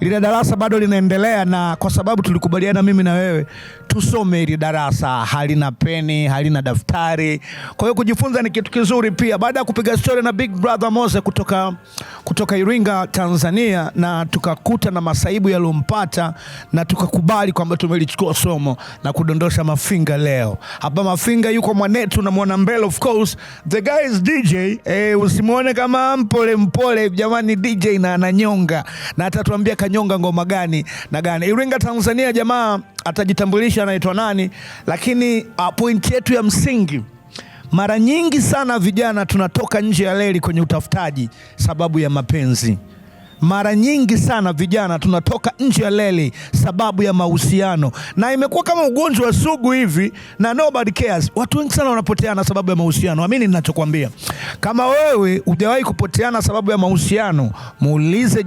Lile darasa bado linaendelea, na kwa sababu tulikubaliana mimi na wewe tusome ile darasa, halina peni, halina daftari. Kwa hiyo kujifunza ni kitu kizuri pia. Baada ya kupiga story na Big Brother Mose kutoka Iringa, Tanzania, na tukakuta na masaibu yalompata, na tukakubali kwamba tumelichukua somo na kudondosha Mafinga leo. Hapa Mafinga yuko mwanetu na mwana mbele, of course the guy is DJ. Usimuone kama mpole jamani, DJ na ananyonga, na atatuambia kanyonga ngoma gani na gani. Iringa, Tanzania, jamaa atajitambulisha anaitwa nani, lakini point yetu ya msingi, mara nyingi sana vijana tunatoka nje ya reli kwenye utafutaji sababu ya mapenzi. Mara nyingi sana vijana tunatoka nje ya reli sababu ya mahusiano, na imekuwa kama ugonjwa wa sugu hivi, na nobody cares. Watu wengi sana wanapoteana sababu ya mahusiano. Amini ninachokwambia. Kama wewe hujawahi kupoteana sababu ya mahusiano, muulize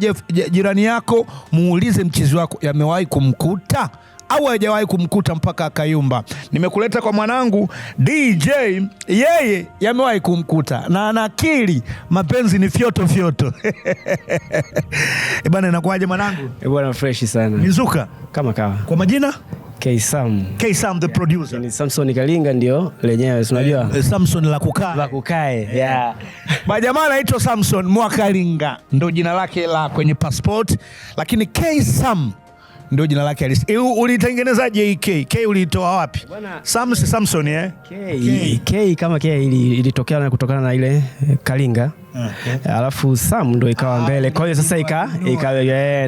jirani yako, muulize mchizi wako, yamewahi kumkuta au hajawahi kumkuta mpaka akayumba. Nimekuleta kwa mwanangu DJ, yeye yamewahi kumkuta na anakiri mapenzi ni fyoto. Bwana, inakuaje mwanangu? Bwana, fresh sana. Nizuka kama kawa. Kwa majina? K-Sam the producer. Ni Samson Kalinga ndio lenyewe, unajua. Samson la kukae. Yeah. Jamaa anaitwa Samson Mwakalinga ndio jina lake la kwenye passport, lakini K-Sam ndio jina lake halisi. Ulitengenezaje hii K? K uliitoa wapi? Samson K kama K ilitokea kutokana na ile Kalinga. Okay. Alafu Sam ndo ikawa mbele. Kwa hiyo sasa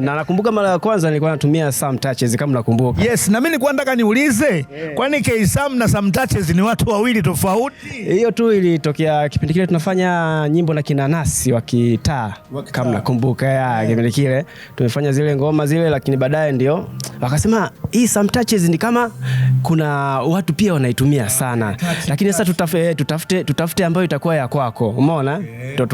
na nakumbuka mara ya kwanza nilikuwa natumia Sam Touches kama nakumbuka. Yes, na mimi nilikuwa nataka niulize, kwani K Sam na Sam Touches ni watu wawili tofauti? Hiyo tu ilitokea kipindi kile tunafanya nyimbo na kina Nasi wa kitaa kama nakumbuka. Kipindi kile tumefanya zile ngoma zile, lakini baadaye ndio wakasema hii Sam Touches ni kama kuna watu pia wanaitumia sana. Lakini sasa tutafute ambayo itakuwa ya kwako. Umeona?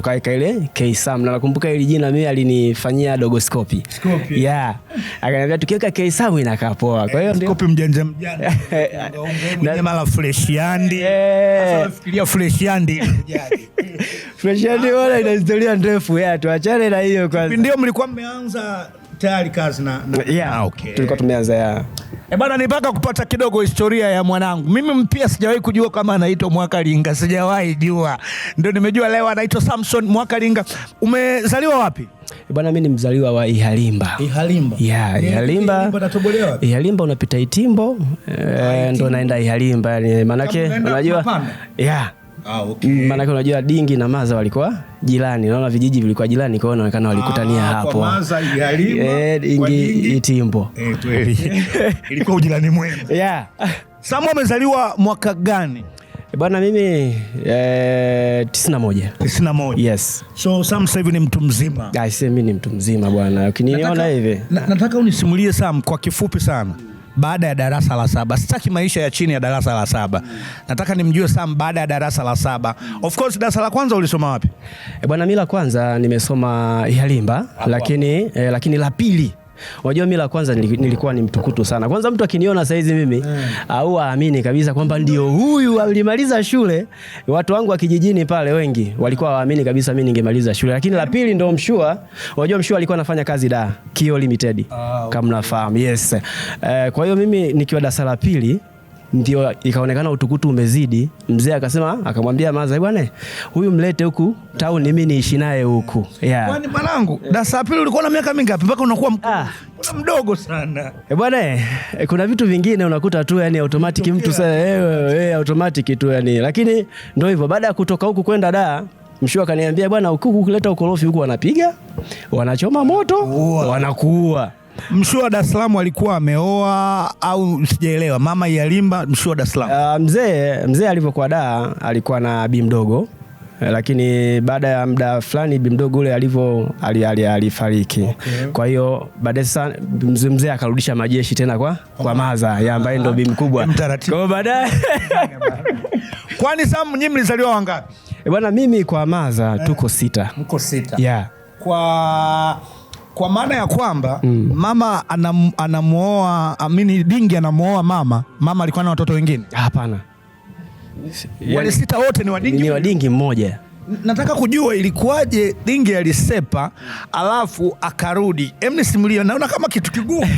Tukaika ile K-Sam, na nakumbuka ile jina mimi alinifanyia Dogoscopy. Yeah. Akaniambia tukiweka K-Sam inakaa poa. Kwa hiyo Scope mjanja. Na mara Fresh Yandi. Sasa nafikiria Fresh Yandi. Fresh Yandi wala ina historia ndefu. Tuachane na hiyo kwanza. Ndio mlikuwa mmeanza tayari kazi na okay. Tulikuwa tumeanza bana, nipaka kupata kidogo historia ya mwanangu. Mimi pia sijawahi kujua kama anaitwa Mwakalinga, sijawahi jua. Ndio nimejua leo anaitwa Samson Mwakalinga. Umezaliwa wapi? Bwana, mimi ni mzaliwa wa Ihalimba. Yeah, Ihalimba. Ihalimba unapita Itimbo, ndio naenda Ihalimba. Yani maana yake unajua? Yeah. Okay. Maana unajua Dingi na Maza walikuwa jirani. Naona vijiji vilikuwa jirani, kwa hiyo inaonekana walikutania hapo. Kwa Maza Ihalimba, Dingi Itimbo. Kweli. Ilikuwa ujirani mwema. Yeah. Samu amezaliwa mwaka gani? Bwana, mimi 91. Yes. So Sam sasa hivi ni mtu mzima. Mimi ni mtu mzima bwana. Ukiniona hivi. Nataka unisimulie Sam kwa kifupi sana. Baada ya darasa la 7, sitaki maisha ya chini ya darasa la 7. Nataka nimjue Sam baada ya darasa la 7. Of course darasa la kwanza ulisoma wapi? Bwana, mimi la kwanza nimesoma Ihalimba, lakini la pili, unajua mimi la kwanza nilikuwa ni mtukutu sana. Kwanza mtu akiniona saa hizi mimi au aamini kabisa kwamba ndio huyu alimaliza shule. Watu wangu wa kijijini pale wengi walikuwa waamini kabisa mimi ningemaliza shule. Lakini la pili ndio Mshua. Unajua Mshua alikuwa anafanya kazi Kio Limited. Kama nafahamu. Yes. Kwa hiyo mimi nikiwa darasa la pili ndio ikaonekana utukutu umezidi. Mzee akasema, akamwambia Maza, bwana huyu mlete huku town mimi niishi naye huku. Yeah. Kwani mwanangu, darasa la pili ulikuwa na miaka mingapi mpaka unakuwa mdogo sana? Bwana, kuna vitu vingine unakuta tu yani automatic mtu sasa automatic tu yani. Lakini ndio hivyo, baada ya kutoka huku kwenda Mshua akaniambia, bwana huku kuleta ukorofi huku wanapiga, wanachoma moto, wanakuua. Mshua Dar es Salaam alikuwa ameoa au sijaelewa? Mama Ihalimba, Mshua Dar es Salaam. Mzee alivyokuwa alikuwa na bi mdogo, lakini baada ya muda fulani bi mdogo ule alifariki. Okay. Kwa hiyo baadaye sana mzee akarudisha majeshi tena kwa Maza ambaye ndo bi mkubwa. Kwa baadaye Kwani Sam nyinyi mlizaliwa wangapi? Bwana, mimi kwa Maza tuko 6. Mko 6. Yeah. Kwa maana ya kwamba mama anamuoa, Dingi anamuoa mama alikuwa na watoto wengine? Hapana. Wale 6 wote ni wa Dingi? Ni wa Dingi mmoja. Nataka kujua ilikuwaje Dingi alisepa alafu akarudi. Nisimulie, naona kama kitu kigumu.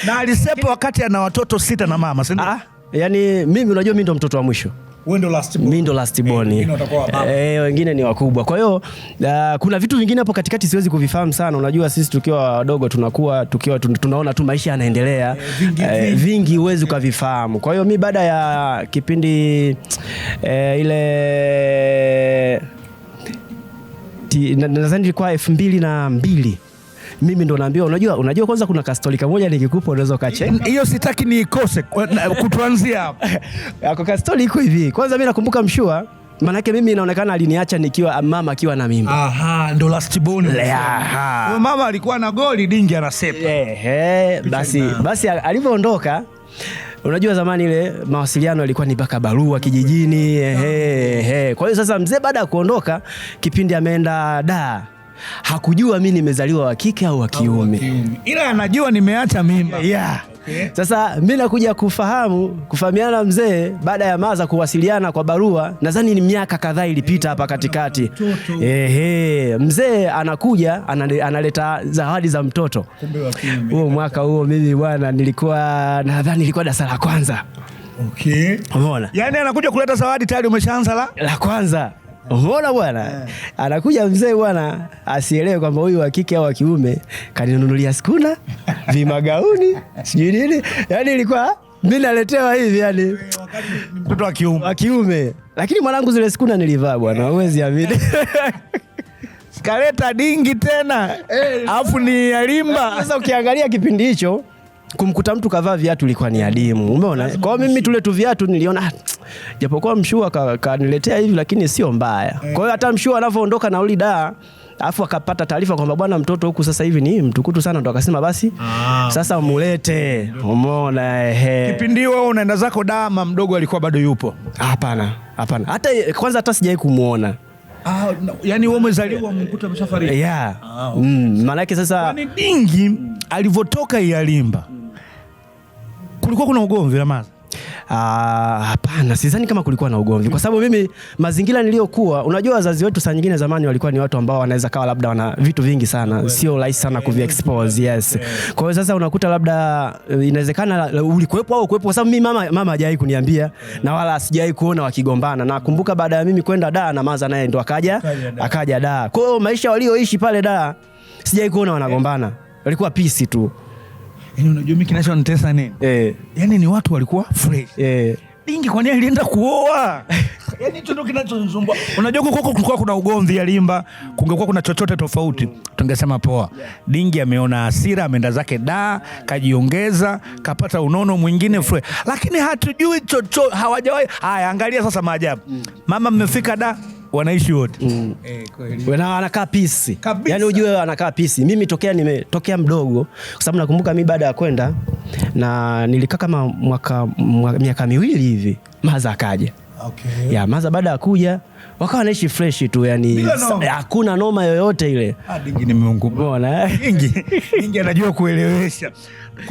Na alisepa wakati ana watoto 6 na mama, si ndio? Yani mimi unajua mimi ndo mtoto wa mwisho. Wewe ndo last born. Mimi ndo last born. Wengine ni wakubwa. Kwa hiyo kuna vitu vingine hapo katikati siwezi kuvifahamu sana. Unajua sisi tukiwa wadogo tunakuwa tunaona tu maisha yanaendelea. Vingi huwezi kuvifahamu. Kwa hiyo mimi baada ya kipindi ile nadhani ilikuwa 2002 mimi ndo naambiwa unajua kwanza kuna kastori kamoja nikikupa unaweza ukacheka. Hiyo sitaki niikose kutuanzia hapo. Kwa kastori iko hivi. Kwanza mimi nakumbuka Mshua, maana yake mimi inaonekana aliniacha nikiwa mama akiwa na mimba. Ndo last born. Mama alikuwa na goli, Dingi anasepa. Basi alivyoondoka, unajua zamani ile mawasiliano yalikuwa ni mpaka barua kijijini. Kwa hiyo sasa mzee baada ya kuondoka kipindi ameenda Dar, hakujua mimi nimezaliwa wa kike au wa kiume. Ila anajua nimeacha mimba. Sasa mimi nakuja kufahamiana mzee baada ya maza kuwasiliana kwa barua, nadhani ni miaka kadhaa ilipita hapa katikati. Mzee anakuja analeta zawadi za mtoto. Huo mwaka huo mimi bwana nadhani nilikuwa darasa la kwanza. Umeona? Yaani anakuja kuleta zawadi tayari umeshaanza la kwanza. Umeona bwana? Anakuja mzee bwana asielewe kwamba huyu wa kike au wa kiume, kaninunulia skuna, vimagauni, sijui nini. Yaani ilikuwa mimi naletewa hivi yani mtoto wa kiume. Lakini mwanangu zile skuna nilivaa bwana, huwezi amini. Kaleta Dingi tena. Alafu ni Yalimba. Sasa ukiangalia kipindi hicho kumkuta mtu kavaa viatu ilikuwa ni adimu. Umeona? Kwa hiyo mimi tule tu viatu niliona japokuwa Mshua kaniletea hivi lakini sio mbaya. Kwa hiyo hata Mshua anavyoondoka na Ulida afu akapata taarifa kwamba bwana mtoto huku sasa hivi ni mtukutu sana, ndo akasema basi sasa mulete. Umeona? Kipindi wewe unaenda zako Dama, mdogo alikuwa bado yupo? Hapana. Hata sijai kumuona. Yani wewe umezaliwa umkuta ameshafariki. Maana yake sasa yani Dingi alivyotoka Yalimba kulikuwa kuna ugomvi na maza? Hapana, sidhani kama kulikuwa na ugomvi kwa sababu mimi mazingira niliyokuwa, unajua wazazi wetu saa nyingine zamani walikuwa ni watu ambao wanaweza kawa labda wana vitu vingi sana, sio rahisi sana kuviexpose. Kwa hiyo sasa unakuta labda inawezekana ulikuwepo au kuwepo, kwa sababu mimi mama hajawahi kuniambia na wala sijawahi kuona wakigombana. Na kumbuka baada ya mimi kwenda Dar na maza naye ndo akaja Dar. Kwa hiyo maisha walioishi pale Dar sijawahi kuona wanagombana. Walikuwa peace tu. Yaani unajua mimi kinachonitesa nini? Yaani ni watu walikuwa fresh. Dingi kwa nini alienda kuoa? Yaani hicho ndio kinachonisumbua. Unajua kulikuwa kuna ugomvi Yalimba, kungekuwa kuna chochote tofauti, tungesema poa. Dingi ameona hasira, ameenda zake Dar, kajiongeza, kapata unono mwingine fresh. Lakini hatujui chochote, hawajawahi. Haya, angalia sasa maajabu. Mama mmefika Dar, wanaishi wote. Kweli. Wanakaa peace. Yaani ujue anakaa peace. Mimi nimetokea mdogo kwa sababu nakumbuka mimi baada ya kwenda na nilikaa kama miaka 2 hivi, maza akaja. Maza baada ya kuja wakawa wanaishi fresh tu, yani hakuna noma yoyote ile. Dingi ni Mungu. Umeona? Dingi anajua kuelewesha.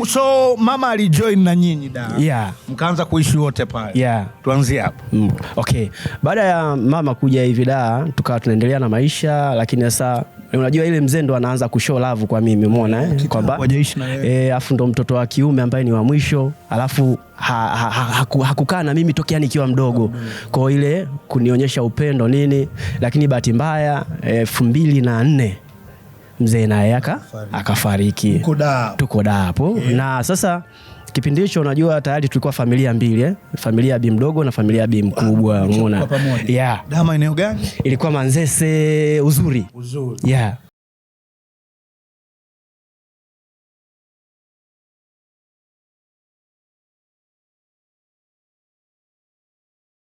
So mama alijoin na nyinyi Dar. Mkaanza kuishi wote pale. Tuanzie hapo. Baada ya mama kuja hivi Dar tukawa tunaendelea na maisha, lakini sasa unajua ile mzee ndo anaanza kushow love kwa mimi, umeona kwamba afu ndo mtoto wa kiume ambaye ni wa mwisho, alafu hakukaa na mimi tokea nikiwa mdogo. Kwa ile kunionyesha upendo nini, lakini bahati mbaya 2004 mzee naye akafariki. Tuko Dar hapo. Na sasa kipindi hicho unajua tayari tulikuwa familia mbili, familia ya bi mdogo na familia ya bi mkubwa, umeona? Dama eneo gani? Ilikuwa Manzese Uzuri.